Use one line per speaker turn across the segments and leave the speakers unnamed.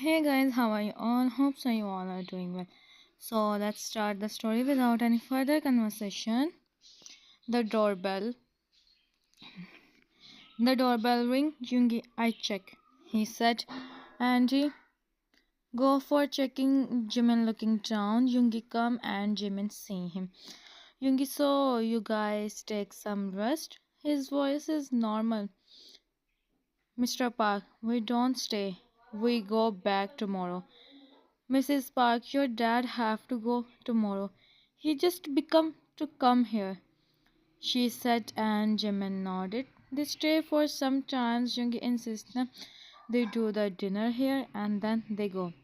Hey guys, how are you all? Hope so you all are doing well. So let's start the story without any further conversation. The doorbell. The doorbell ring. Yoongi, I check. He said. Angie, go for checking. Jimin looking down. Yoongi come and Jimin see him. Yoongi, so you guys take some rest. His voice is normal. Mr. Park, we don't stay. We go back tomorrow. Mrs. Park, your dad have to go tomorrow. He just become to come here, she said, and Jimin nodded. They stay for some time, Jungi insisted. They do the dinner here and then they go.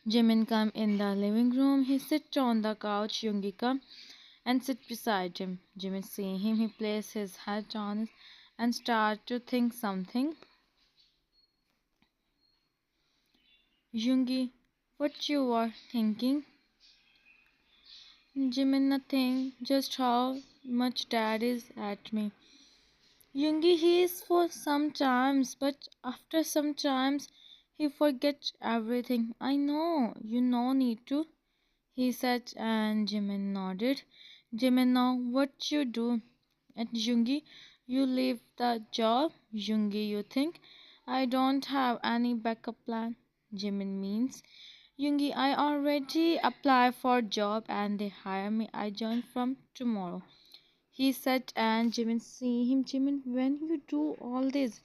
Jimin come in the living room. He sit on the couch. Yoongi come and sit beside him. Jimin see him. He place his head on it and start to think something. Yoongi, what you are thinking? Jimin, nothing, just how much dad is at me. Yoongi, he is for sometimes, but after sometimes he forgets everything. I know, you no need to, he said, and Jimin nodded. Jimin, now what you do? At Yoongi, you leave the job. Yoongi, you think I don't have any backup plan? Jimin means Yoongi, I already apply for job and they hire me. I join from tomorrow. He said, and Jimin see him. Jimin, when you do all this,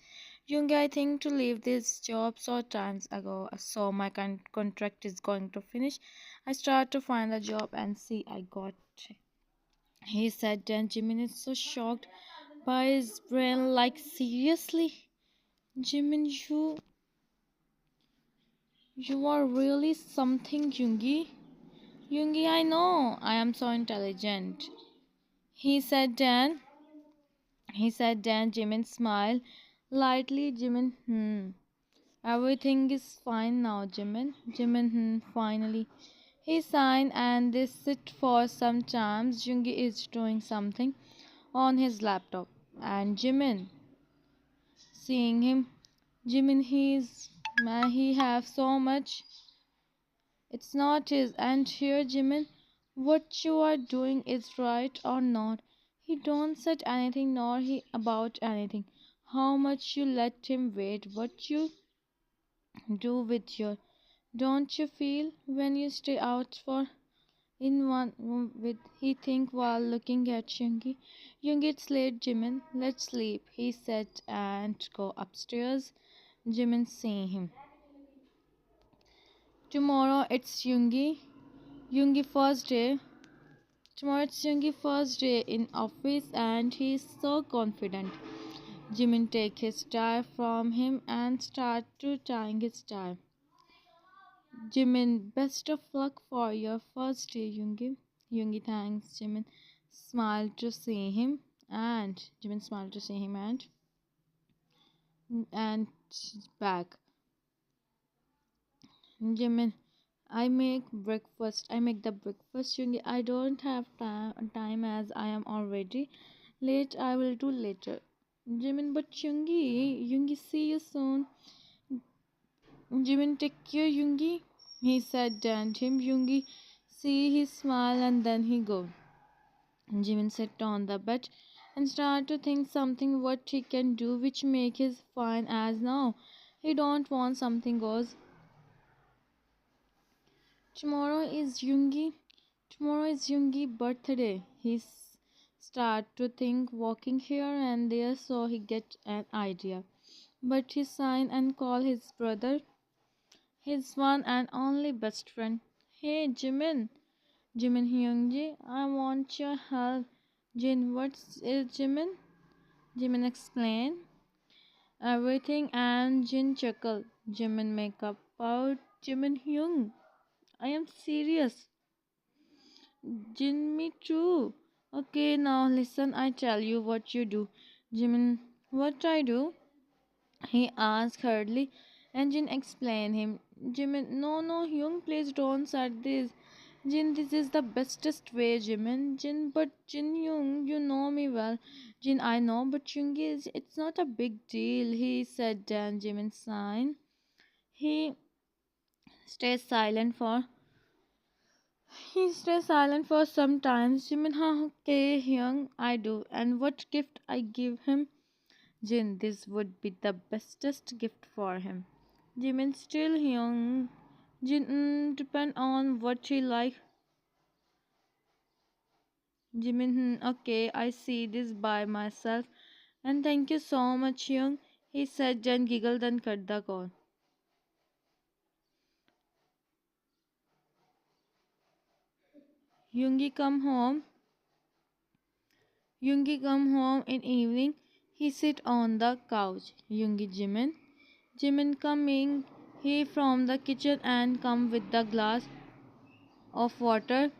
Yoongi, I think to leave this job so times ago. So my contract is going to finish. I start to find a job and see I got it. He said, and Jimin is so shocked by his brain. Like seriously, Jimin, you are really something, Yoongi. Yoongi, I know I am so intelligent. He said Dan. He said Dan. Jimin smiled lightly. Jimin, everything is fine now, Jimin. Jimin, finally. He signed and they sit for some time. Yoongi is doing something on his laptop. And Jimin, seeing him, Jimin, he's man, he have so much. It's not his. And here, Jimin, what you are doing is right or not. He don't said anything nor he about anything. How much you let him wait? What you do with your? Don't you feel when you stay out for in one room with he think while looking at Yoongi? Yoongi, it's late, Jimin. Let's sleep, he said and go upstairs. Jimin seeing him. Tomorrow it's Yoongi. Yoongi first day. Tomorrow it's Yoongi first day in office and he is so confident. Jimin take his tie from him and start to tying his tie. Jimin, best of luck for your first day, Yoongi. Yoongi thanks Jimin. Smiled to see him and Jimin smiled to see him and back. Jimin, I make the breakfast, Yoongi. I don't have time as I am already late. I will do later. Jimin, but Yoongi, see you soon. Jimin, take care, Yoongi. He said, and him, Yoongi, see he smile and then he go. Jimin sat on the bed and started to think something what he can do which make his fine as now. He don't want something goes. Tomorrow is Yoongi. Tomorrow is Yoongi birthday. Start to think walking here and there so he get an idea. But he sign and call his brother, his one and only best friend. Hey Jimin, Jimin Hyungji, I want your help. Jin, what's it, Jimin? Jimin explain everything and Jin chuckle. Jimin make up out. Jimin Hyung, I am serious. Jin, me too. Okay, now listen, I tell you what you do. Jimin, what I do? He asked hurriedly, and Jin explained him. Jimin, no, Hyung, please don't say this. Jin, this is the bestest way, Jimin. Jin, but Jin Hyung, you know me well. Jin, I know, but Hyung is, it's not a big deal, he said, and Jimin signed. He stays silent for he stays silent for some time. Jimin, huh, okay, young, I do. And what gift I give him? Jin, this would be the bestest gift for him. Jimin, still young. Jin, depend on what he like. Jimin, okay, I see this by myself. And thank you so much, young. He said, Jen giggled and cut the call. Yoongi come home. Yoongi come home in evening. He sit on the couch. Yoongi Jimin. Jimin coming. He from the kitchen and come with the glass of water.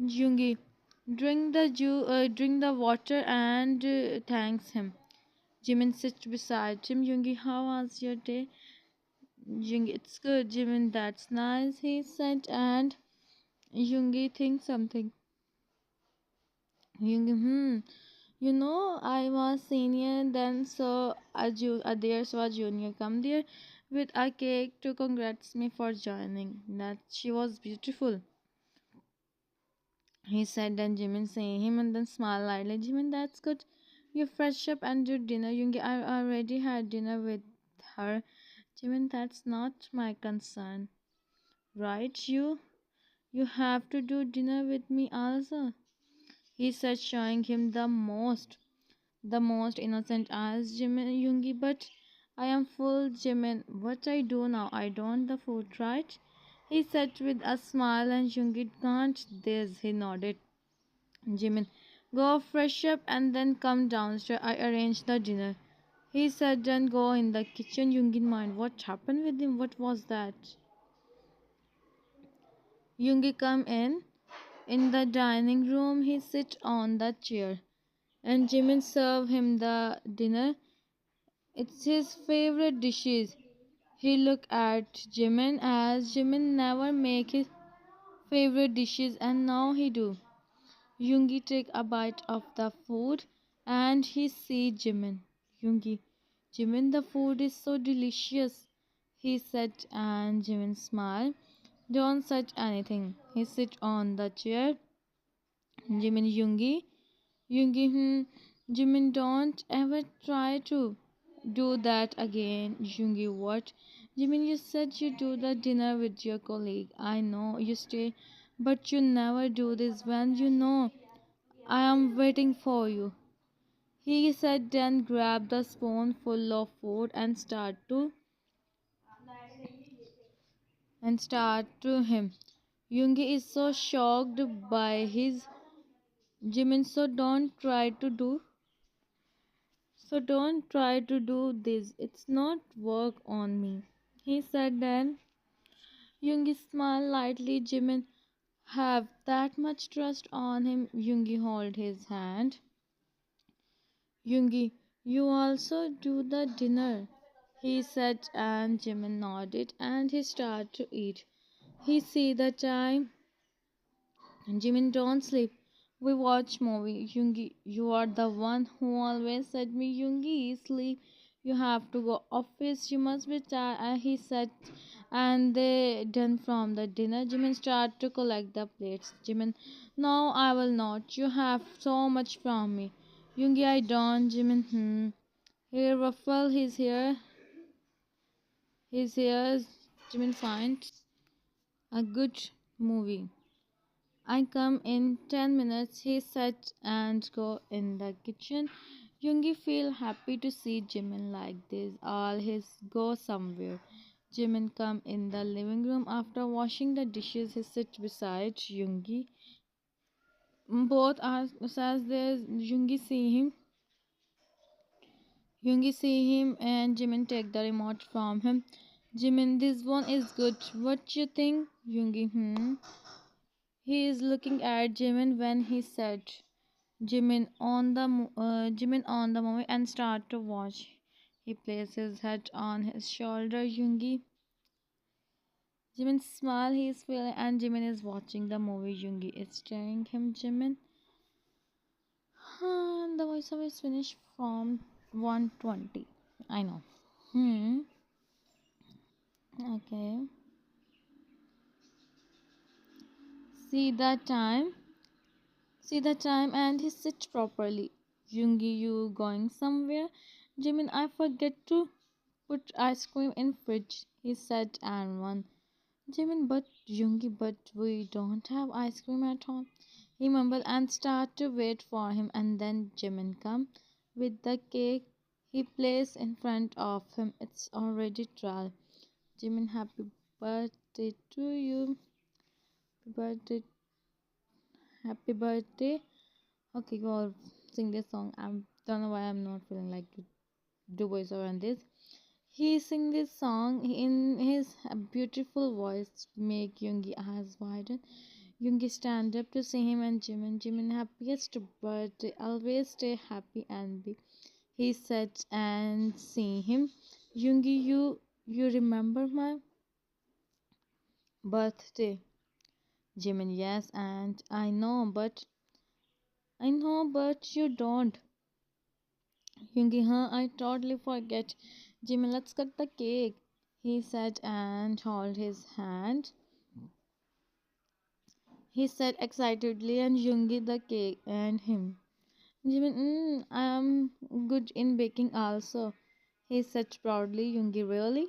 Yoongi drink the water and thanks him. Jimin sits beside him. Yoongi, how was your day? Yoongi, it's good. Jimin, that's nice. He said, and Yoongi thinks something. Yoongi, I was senior then, so there saw a junior come there with a cake to congrats me for joining. That she was beautiful. He said, then Jimin saying him and then smiled lightly. Jimin, that's good. You fresh up and do dinner. Yoongi, I already had dinner with her. Jimin, that's not my concern. Right, you have to do dinner with me also. He said, showing him the most innocent eyes. Jimin, Yoongi, but I am full. Jimin, what I do now? I don't the food, right? He said with a smile, and Yoongi can't this. He nodded. Jimin, go fresh up and then come downstairs. I arranged the dinner. He said, then go in the kitchen. Yoongi mind, what happened with him? What was that? Yoongi come in. In the dining room, he sit on the chair, and Jimin serve him the dinner. It's his favorite dishes. He look at Jimin as Jimin never make his favorite dishes and now he do. Yoongi take a bite of the food and he see Jimin. Yoongi, Jimin, the food is so delicious. He said and Jimin smiled. Don't touch anything. He sit on the chair. Jimin, Yoongi, Jimin, don't ever try to do that again. Yoongi, what? Jimin, you said you do the dinner with your colleague. I know you stay, but you never do this when you know I am waiting for you. He said, then grab the spoon full of food and start to him. Yoongi is so shocked by his Jimin, so don't try to do this. It's not work on me. He said then. Yoongi smiled lightly. Jimin have that much trust on him. Yoongi hold his hand. Yoongi, you also do the dinner. He said and Jimin nodded and he started to eat. He see the time. Jimin, don't sleep. We watch movie. Yoongi, you are the one who always said me, Yoongi, sleep. You have to go office. You must be tired. And he said, and they done from the dinner. Jimin start to collect the plates. Jimin, no, I will not. You have so much from me. Yoongi, I don't. Jimin, He ruffle his hair. Jimin finds a good movie. I come in 10 minutes, he said, and go in the kitchen. Yoongi feel happy to see Jimin like this. All his go somewhere. Jimin come in the living room after washing the dishes. He sit beside Yoongi. Both are says there's Yoongi see him and Jimin take the remote from him. Jimin, this one is good. What you think? Yoongi, He is looking at Jimin when he said Jimin on the movie and start to watch. He places his head on his shoulder. Jimin smile. He is feeling and Jimin is watching the movie. Yoongi is staring him. Jimin. The voiceover is finished from 120. I know. Okay. See the time. See the time and he sit properly. Yoongi, you going somewhere? Jimin, I forget to put ice cream in fridge. He said and one. Jimin, but Yoongi, but we don't have ice cream at home. He mumbled and started to wait for him and then Jimin come with the cake he placed in front of him. It's already 12. Jimin, happy birthday to you. Happy birthday, happy birthday. Okay, go sing this song. I don't know why I'm not feeling like to do voiceover on this. He sing this song in his beautiful voice, make Yoongi eyes widen. Yoongi stand up to see him and Jimin. Jimin, happiest birthday, always stay happy and be. He said and see him. Yoongi, you remember my birthday? Jimin, yes, and I know, but you don't. Yoongi, huh? I totally forget. Jimmy, let's cut the cake. He said and held his hand. He said excitedly and Yoongi the cake and him. Jimmy, I am good in baking also. He said proudly. Yoongi, really?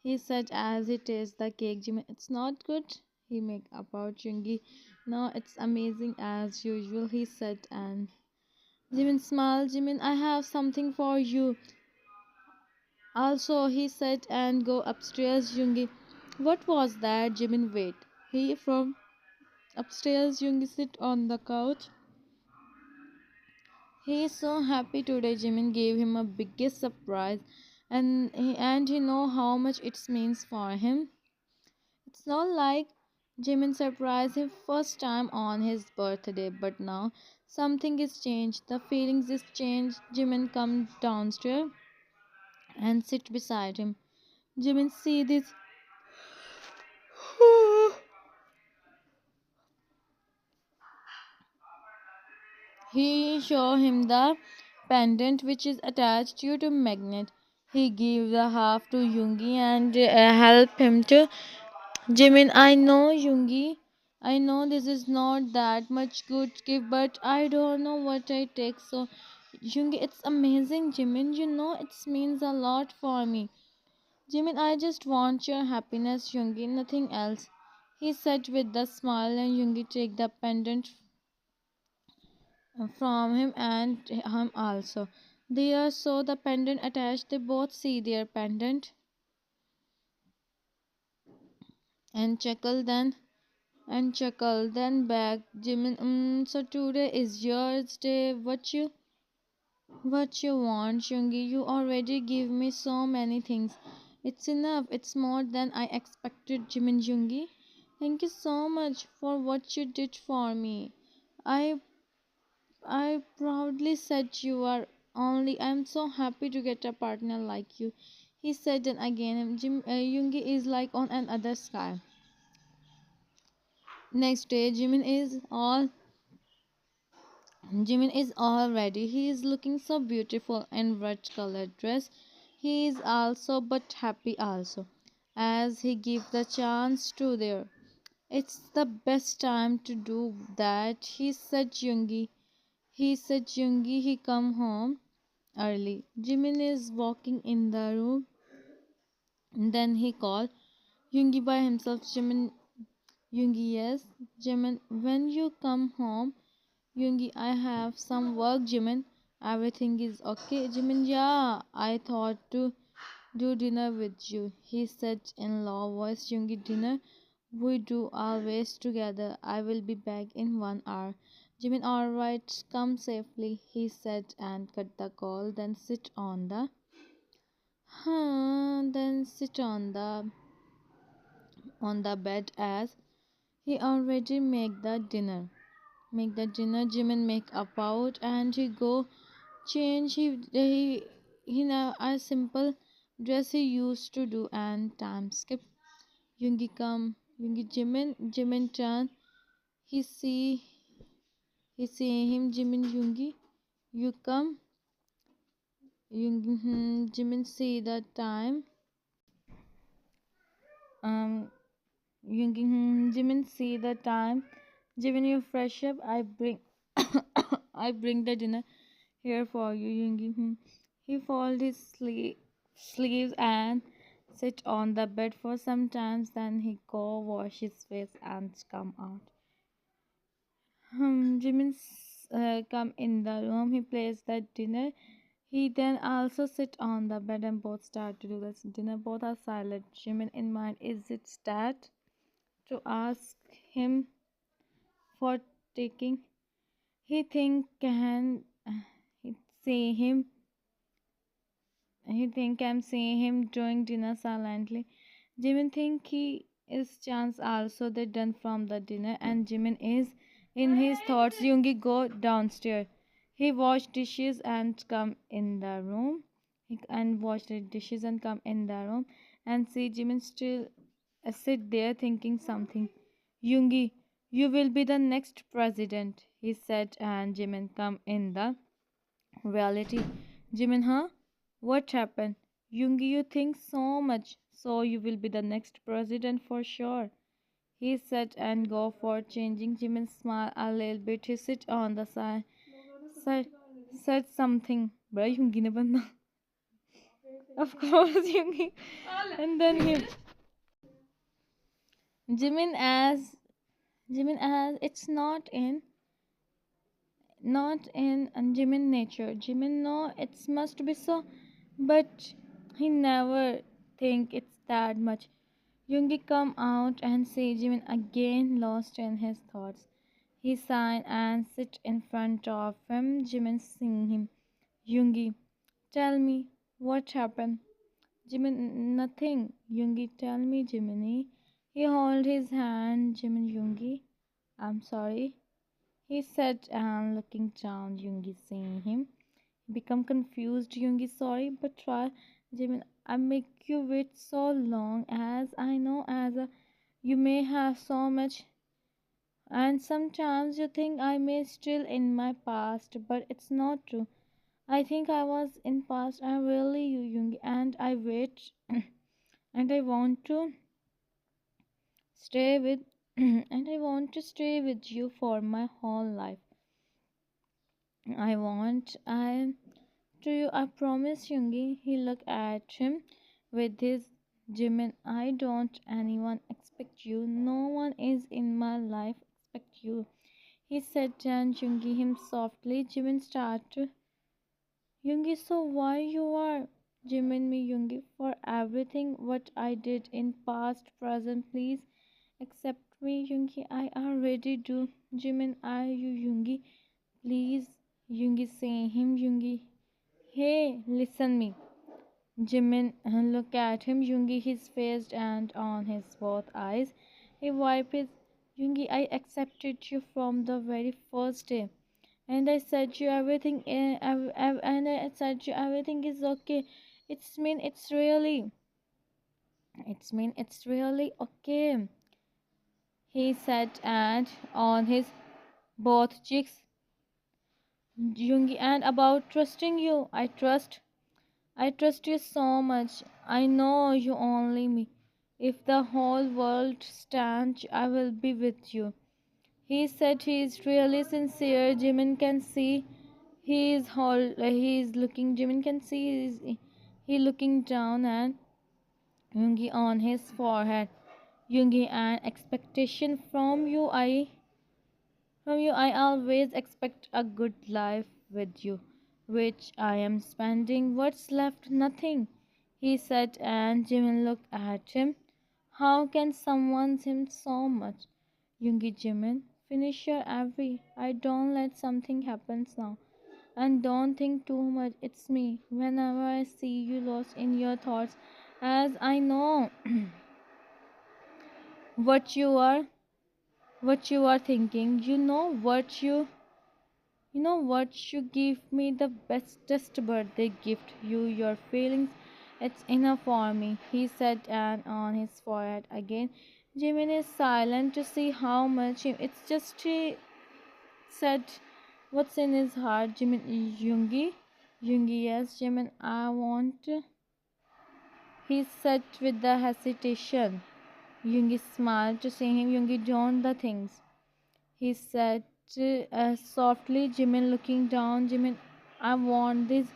He said as he tastes the cake. Jimmy, it's not good. He make about Yoongi. No, it's amazing as usual. He said and Jimin smiled. Jimin, I have something for you. Also, he said and go upstairs, Yoongi. What was that, Jimin? Wait. He from upstairs, Yoongi sit on the couch. He is so happy today. Jimin gave him a biggest surprise, and he know how much it means for him. It's not like Jimin surprised him first time on his birthday, but now something is changed. The feelings is changed. Jimin come downstairs and sit beside him. Jimin see this. He showed him the pendant which is attached to the magnet. He gave the half to Yoongi and helped him to Jimin. I know Yoongi. I know this is not that much good gift, but I don't know what I take. So Yoongi, it's amazing, Jimin. You know it means a lot for me. Jimin, I just want your happiness, Yoongi, nothing else. He said with a smile, and Yoongi take the pendant from him and him also. They are so the pendant attached. They both see their pendant and chuckle then back. Jimin, so today is yours day. What you want, Shungi? You already give me so many things. It's enough. It's more than I expected, Jimin Jungi. Thank you so much for what you did for me. I I proudly said you are only. I'm so happy to get a partner like you. He said and again. Yoongi is like on another sky. Next day, Jimin is all ready. He is looking so beautiful in red colored dress. He is also but happy also, as he give the chance to there. It's the best time to do that. He said Yoongi he come home early. Jimin is walking in the room. Then he called Yoongi by himself. Yoongi, yes. Jimin, when you come home, Yoongi, I have some work. Jimin, everything is okay. Jimin, yeah, I thought to do dinner with you. He said in low voice. Yoongi, dinner? We do always together. I will be back in 1 hour. Jimin, alright, come safely, he said and cut the call. Then sit on the bed as he already make the dinner. Jimin make a pout and he go change. He now a simple dress he used to do and time skip. Yoongi come. Jimin turn. He see he see him. Yoongi, you come. Jimin see the time. Yoongi, Jimin, see the time. Jimin, you fresh up. I bring, I bring the dinner here for you, Yoongi. He fold his sleeves and sit on the bed for some time. Then he go wash his face and come out. Jimin come in the room. He plays the dinner. He then also sit on the bed and both start to do this dinner. Both are silent. Jimin in mind, is it start to ask him for taking. He think can he see him. He think I'm seeing him doing dinner silently. Jimin think he is chance also they done from the dinner and Jimin is in his thoughts. Yoongi go downstairs. He wash dishes and come in the room. And wash the dishes and come in the room and see Jimin still sit there thinking something. Yoongi, you will be the next president, he said, and Jimin come in the reality. Jimin, huh? What happened? Yoongi, you think so much, so you will be the next president for sure. He said and go for changing. Jimin smiled a little bit. He sit on the side, said, said something. Bra Yoongi ne banna. Of course, Yoongi. And then he Jimin as Jimin as it's not in Jimin nature. Jimin no, it must be so, but he never think it's that much. Yoongi come out and see Jimin again lost in his thoughts. He sigh and sit in front of him. Jimin seeing him. Yoongi, tell me what happened. Jimin, nothing. Yoongi, tell me, Jiminy. He hold his hand. Jimin, Yoongi, I'm sorry. He said and looking down. Yoongi seeing him. Become confused. Yoongi, sorry, but try. Jimin, I make you wait so long as I know as a, you may have so much and sometimes you think I may still in my past, but it's not true. I think I was in past. I'm really you, Yoongi, and I wait and I want to stay with and I want to stay with you for my whole life. I to you, I promise, Yoongi. He looked at him with his Jimin. I don't anyone expect you. No one is in my life expect you. He said and Yoongi him softly. Jimin started. Yoongi, so why you are Jimin me Yoongi for everything what I did in past, present, please accept me, Yoongi. I already do. Jimin, I you Yoongi. Please, Yoongi say him, Yoongi. Hey, listen me. Jimin look at him. Yoongi his face and on his both eyes. He wiped his Yoongi. I accepted you from the very first day, and I said you everything. And I said you everything is okay. It's mean it's really okay. He said and on his both cheeks. Yoongi and about trusting you. I trust you so much. I know you only me. If the whole world stands, I will be with you. He said he is really sincere. Jimin can see he is looking. Jimin can see he looking down and Yoongi on his forehead. Yoongi, an expectation from you, I always expect a good life with you, which I am spending. What's left? Nothing, he said, and Jimin looked at him. How can someone him so much? Yoongi, Jimin, finish your every. I don't let something happen now. And don't think too much. It's me. Whenever I see you lost in your thoughts, as I know what you are, what you are thinking, you give me the bestest birthday gift. Your feelings. It's enough for me, he said, and on his forehead again. Jimin is silent to see how much it's just he said what's in his heart. Jimin, Yoongi, yes, Jimin, I want. He said with the hesitation. Yoongi smiled to see him. Yoongi donned the things. He said softly, Jimin looking down. Jimin, I want this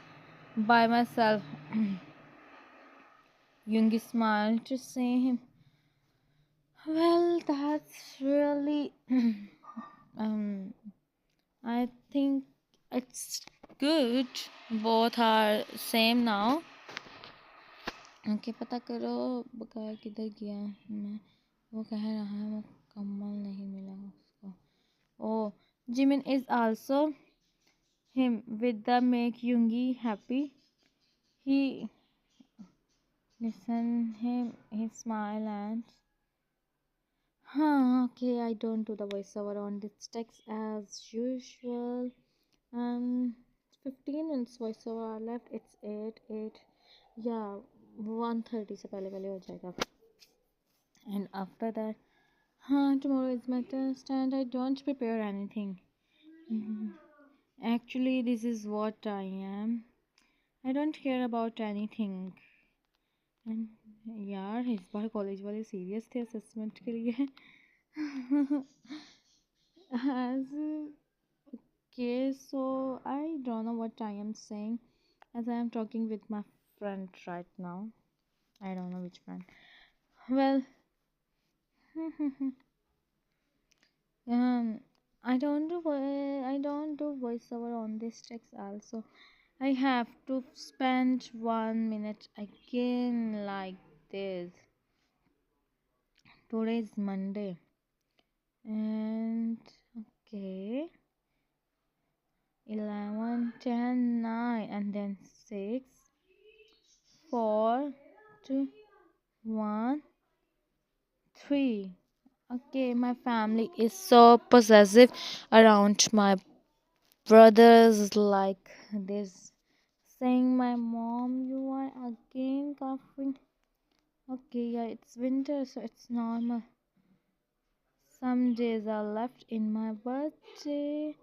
by myself. Yoongi smiled to see him. Well, that's really. um, I think it's good. Both are same now. Okay पता करो बकाया किधर गया मैं वो कह रहा है मुकम्मल नहीं मिला उसको oh Jimin is also him with the make Yoongi happy. He listen him he smile and okay I don't do the voiceover on this text as usual. um 15 minutes voiceover are left. It's 8 yeah 1:30 से पहले हो जाएगा. And after that, tomorrow is my test and I don't prepare anything. Mhm. Actually, this is what I am. I don't care about anything. And यार इस बार college वाले serious थे assessment के लिए. As okay, so I don't know what I am saying as I am talking with my friend right now. I don't know which friend. Well, um, I don't do voiceover on this text also. I have to spend 1 minute again like this. Today is Monday and okay 11, 10, 9 and then 6, 4, 2, 1, 3. Okay, my family is so possessive around my brothers like this, saying, my mom, you are again coughing. Okay, yeah, it's winter, so it's normal. Some days are left in my birthday.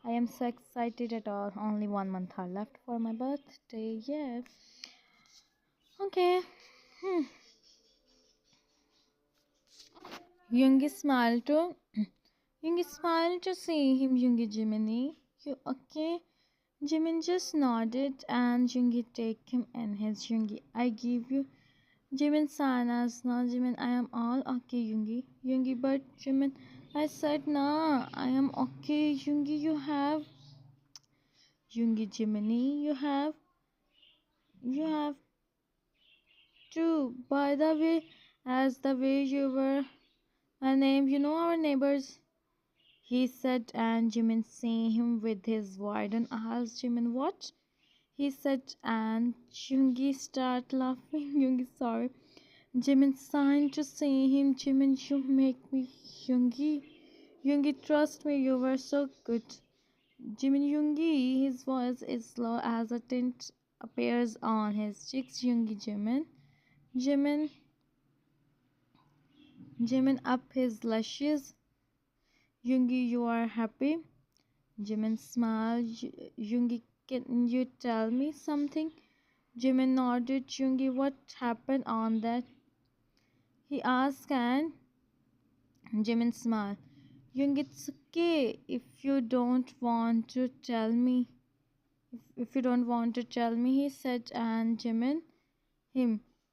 I am so excited at all. Only 1 month are left for my birthday. Yeah. Okay. Yoongi smiled to Yoongi smiled to see him. Yoongi Jiminy. You okay? Jimin just nodded and Yoongi take him in his. Yoongi, I give you Jimin Sanas. No, Jimin, I am all okay, Yoongi. Yoongi, but Jimin, I said nah, I am okay. Yoongi, you have Yoongi Jiminy, you have to. By the way, as the way you were my name, you know our neighbors. He said, and Jimin seeing him with his widened eyes. Jimin, what? He said, and Yoongi start laughing. Yoongi, sorry. Jimin signed to see him. Jimin, you make me Yoongi. Yoongi, trust me, you were so good. Jimin Yoongi, his voice is low as a tint appears on his cheeks. Yoongi, Jimin, Jimin up his lashes. Yoongi, you are happy. Jimin smiled. Yoongi, can you tell me something? Jimin nodded. Yoongi, what happened on that? He asked, and Jimin smiled. Young, it's okay if you don't want to tell me. If you don't want to tell me, he said, and him,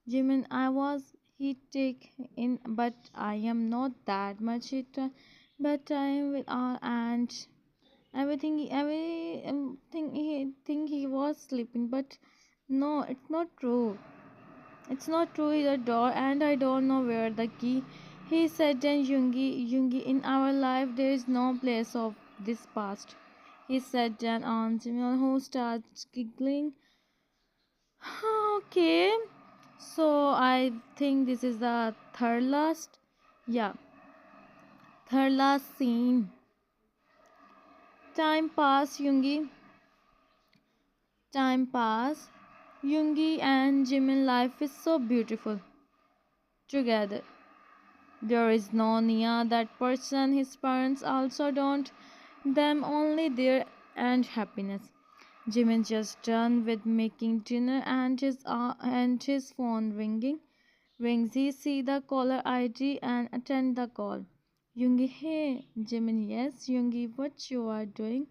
Jimin, I was, he take in, but I am not that much it, but I am with and everything he think he was sleeping, but no, it's not true. It's not true either door and I don't know where the key. He said then Yoongi, in our life there is no place of this past. He said then on Jimin who starts giggling. Okay. So I think this is the third last. Yeah. Third last scene. Time pass Yoongi. Time pass. Yoongi and Jimin life is so beautiful together. There is no near that person. His parents also don't. Them only there and happiness. Jimin just done with making dinner and his phone ringing. Rings. He see the caller ID and attend the call. Yoongi, hey. Jimin, yes. Yoongi, what you are doing?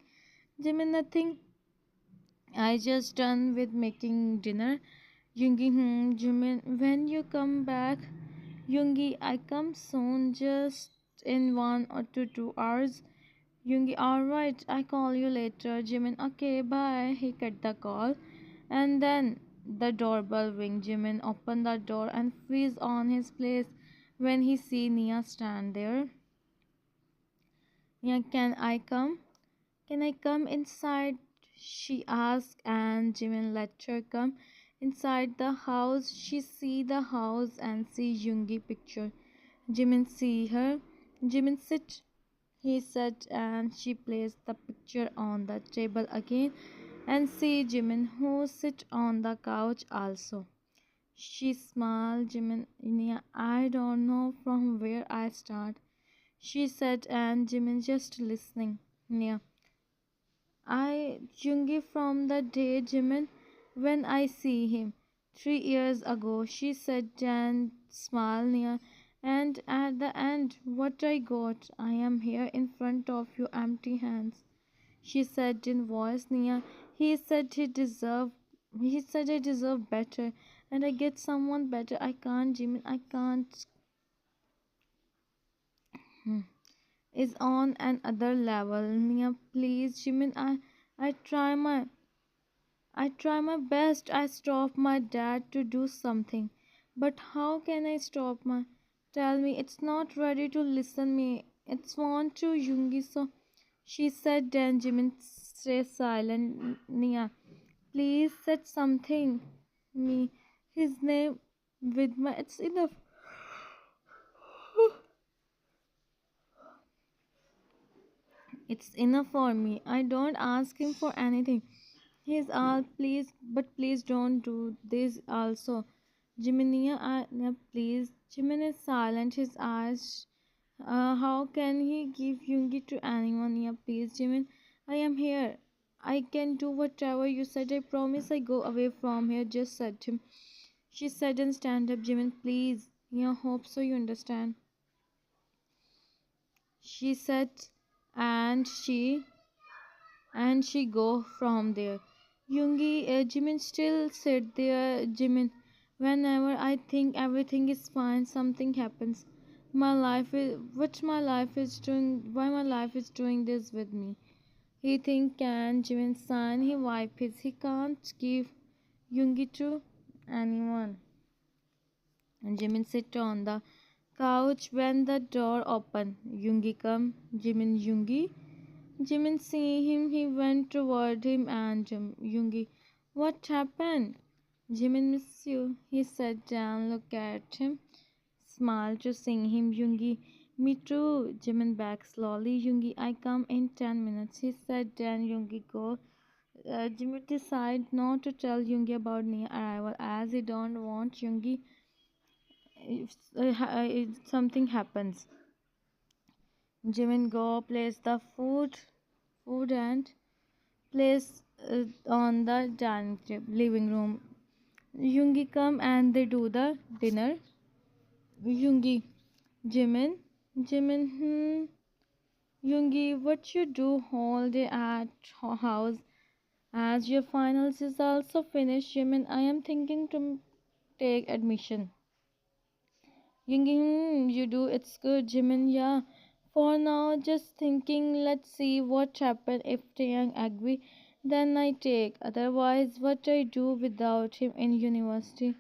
Jimin, nothing. I just done with making dinner. Yoongi, Jimin, when you come back? Yoongi, I come soon, just in 1 or 2 hours. Yoongi, alright, I call you later. Jimin, okay, bye. He cut the call. And then the doorbell ring. Jimin opened the door and freeze on his place when he see Nia stand there. Nia, can I come? Can I come inside? She asked, and Jimin let her come inside the house. She see the house and see Yoongi picture. Jimin see her. Jimin sit. He said, and she placed the picture on the table again and see Jimin who sit on the couch also. She smiled. Jimin, yeah, I don't know from where I start. She said, and Jimin just listening. Yeah, I Jungi from the day Jimin when I see him 3 years ago. She said and smiled near. And at the end, what I got, I am here in front of you, empty hands. She said in voice near. He said he deserve. He said I deserve better, and I get someone better. I can't, Jimin. I can't. Hmm. Is on another level. Nia, please, Jimin. I try my best. I stop my dad to do something. But how can I stop my tell me it's not ready to listen me. It's want to Yungi so she said then Jimin stay silent. Nia, please said something. Me his name with my it's enough. It's enough for me. I don't ask him for anything. He's all please, but please don't do this also. Jiminia, please. Jimin is silent. His eyes. How can he give Yoongi to anyone? Yeah, please, Jimin. I am here. I can do whatever you said. I promise I go away from here. Just said him. She said and stand up, Jimin, please. Yeah, hope so you understand. She said, and she go from there. Yoongi, Jimin still sit there. Jimin, whenever I think everything is fine, something happens. My life is doing, why my life is doing this with me. He think can Jimin sign, he wipe his, he can't give Yoongi to anyone. And Jimin sit on the couch when the door open. Yoongi come, Jimin, Yoongi. Jimin see him, he went toward him and Yoongi. What happened? Jimin miss you. He sat down, looked at him, smiled to see him. Yoongi, me too. Jimin back slowly. Yoongi, I come in 10 minutes. He said then Yoongi go. Jimin decide not to tell Yoongi about Nia arrival as he don't want Yoongi if something happens. Jimin go place the food and place on the dining table, living room. Yoongi come and they do the dinner. Yoongi, Jimin, Yoongi, what you do all day at house? As your finals is also finished, Jimin, I am thinking to take admission. Yoongi, you do, it's good, Jimin, yeah. For now, just thinking, let's see what happen if Taeyang agree, then I take. Otherwise, what I do without him in university.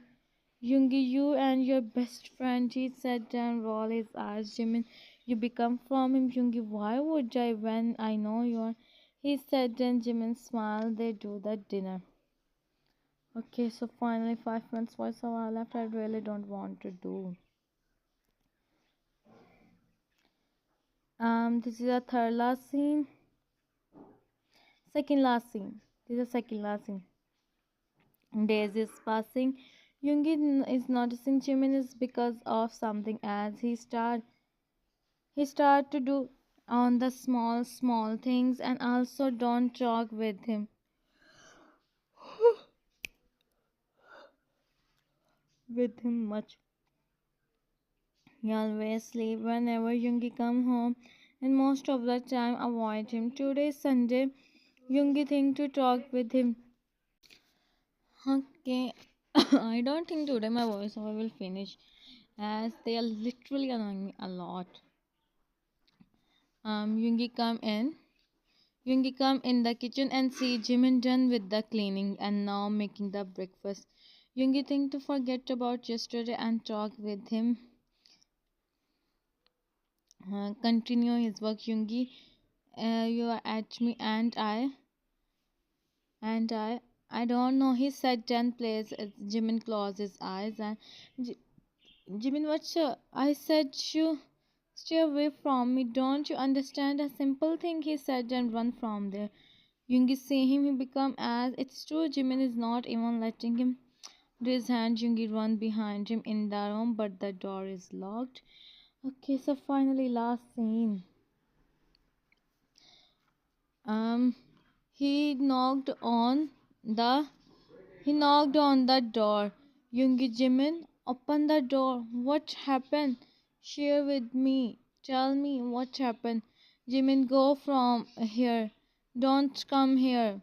Yoongi, you and your best friend, he said and rolled his eyes. Jimin, you become from him, Yoongi. Why would I when I know you're? He said and Jimin smiled. They do the dinner. Okay, so finally 5 minutes voice over left. I really don't want to do. This is the third last scene. Second last scene. This is the second last scene. Days is passing. Yoongi is noticing Jimin is because of something as he start to do on the small things and also don't talk with him much. He always sleep whenever Yoongi come home and most of the time avoid him. Today is Sunday. Yoongi think to talk with him. Okay. I don't think today my voiceover will finish as they are literally annoying me a lot. Yoongi come in. Yoongi come in the kitchen and see Jimin done with the cleaning and now making the breakfast. Yoongi think to forget about yesterday and talk with him. Continue his work. Yoongi, you are at me and I don't know. He said 10 plays. Jimin closed his eyes and Jimin, what's I said you stay away from me. Don't you understand a simple thing? He said and run from there. Yoongi see him, he become as it's true. Jimin is not even letting him do his hand. Yoongi run behind him in the room, but the door is locked. Okay, so finally last scene. Um, he knocked on the he knocked on the door. Yoongi, Jimin, open the door. What happened? Share with me. Tell me what happened. Jimin, go from here. Don't come here.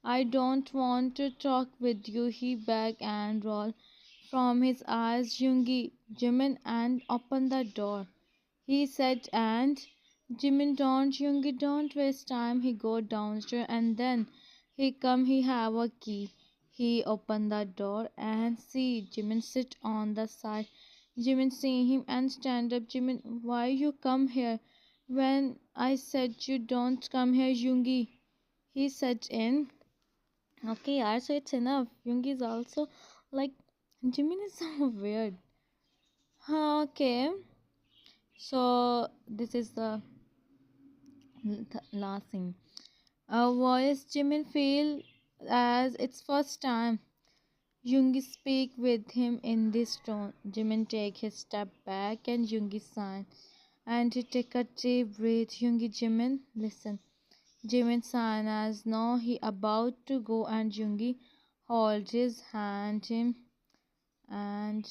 I don't want to talk with you. He begged and rolled from his eyes. Yoongi, Jimin, and open the door. He said, and Jimin, don't, Yoongi, don't waste time. He go downstairs and then he have a key. He open the door and see Jimin sit on the side. Jimin see him and stand up. Jimin, why you come here? When I said you don't come here, Yoongi. He said in. Okay, yeah, so it's enough. Yoongi is also like Jimin is so weird. Okay, so this is the last thing. A voice Jimin feel as its first time. Yoongi speak with him in this tone. Jimin take his step back and Yoongi sign. And he take a deep breath. Yoongi, Jimin, listen. Jimin sign as now he about to go and Yoongi hold his hand him and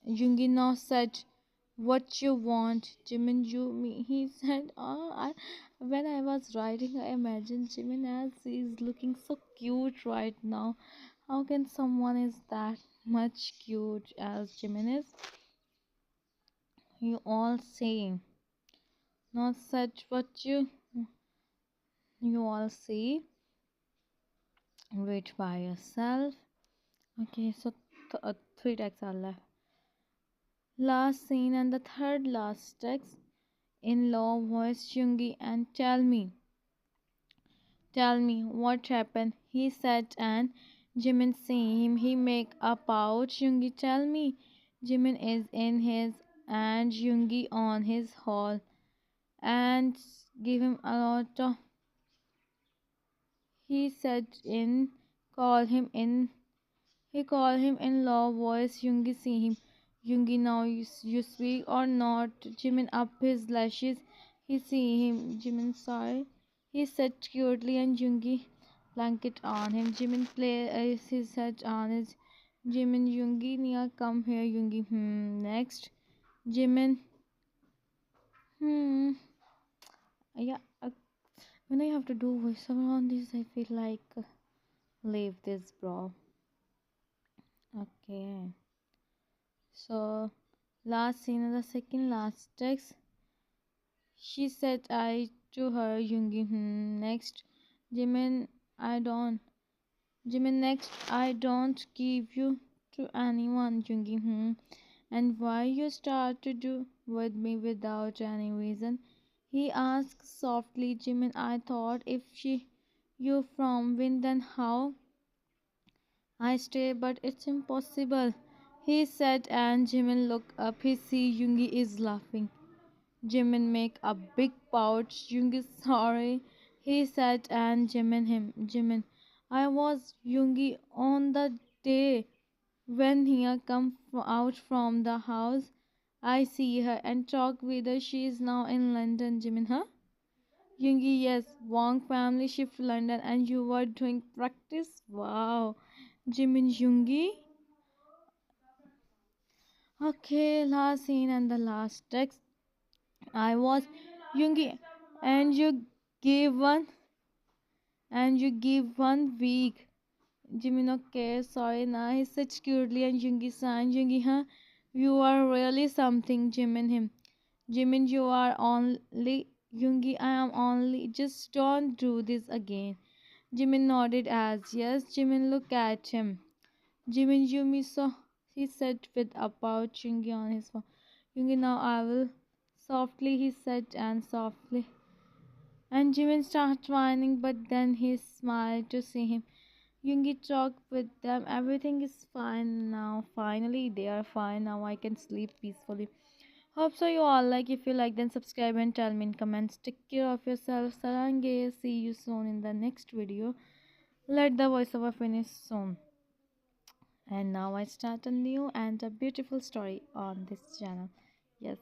Yoongi now said what you want, Jimin, you me. He said, oh, when I was writing, I imagined Jimin as he's looking so cute right now. How can someone is that much cute as Jimin is? You all say, not such what you all see. Read by yourself. Okay, so three texts are left. Last scene and the third last text in low voice, Yoongi, and tell me what happened. He said, and Jimin see him. He make a pouch. Yoongi, tell me. Jimin is in his and Yoongi on his hall and give him a lot of. He said in, call him in. He called him in low voice. Yoongi see him. Yoongi, now you speak or not? Jimin up his lashes. He see him. Jimin sorry. He said cutely and Yoongi blanket on him. Jimin play his head on his. Jimin, Yoongi, Nia, come here. Yoongi, next. Jimin, yeah. When I have to do voiceover on this, I feel like leave this, bro. Okay. So, last scene and the second last text. She said I to her, Yoongi, next. Jimin, I don't. Jimin, next. I don't give you to anyone, Yoongi, And why you start to do with me without any reason? He asked softly. Jimin, I thought if you from Win, then how I stay, but it's impossible. He said, and Jimin looked up. He see Yoongi is laughing. Jimin make a big pouch. Yoongi sorry. He said, and Jimin, I was Yoongi on the day when he come out from the house. I see her and talk with her. She is now in London. Jimin, huh? Yoongi, yes. Wong family shift to London and you were doing practice. Wow. Jimin, Yoongi. Okay, last scene and the last text. I was YoOngI, and gave one you give 1 week. Jimin, okay, sorry na. He said cutely, and YoOngI sang, YoOngI, huh? You are really something, Jimin him. Jimin, you are only YoOngI, I am only. Just don't do this again. Jimin nodded as yes. Jimin, look at him. Jimin, Yumi saw, he said with a pouch YoOngI on his phone. YoOngI, now I will. Softly, he said, and softly. And Jimin started whining, but then he smiled to see him. YoOngI talked with them. Everything is fine now. Finally, they are fine. Now I can sleep peacefully. Hope so you all like. If you like, then subscribe and tell me in comments. Take care of yourself. Sarange. See you soon in the next video. Let the voiceover finish soon. And now I start a new and a beautiful story on this channel. Yes.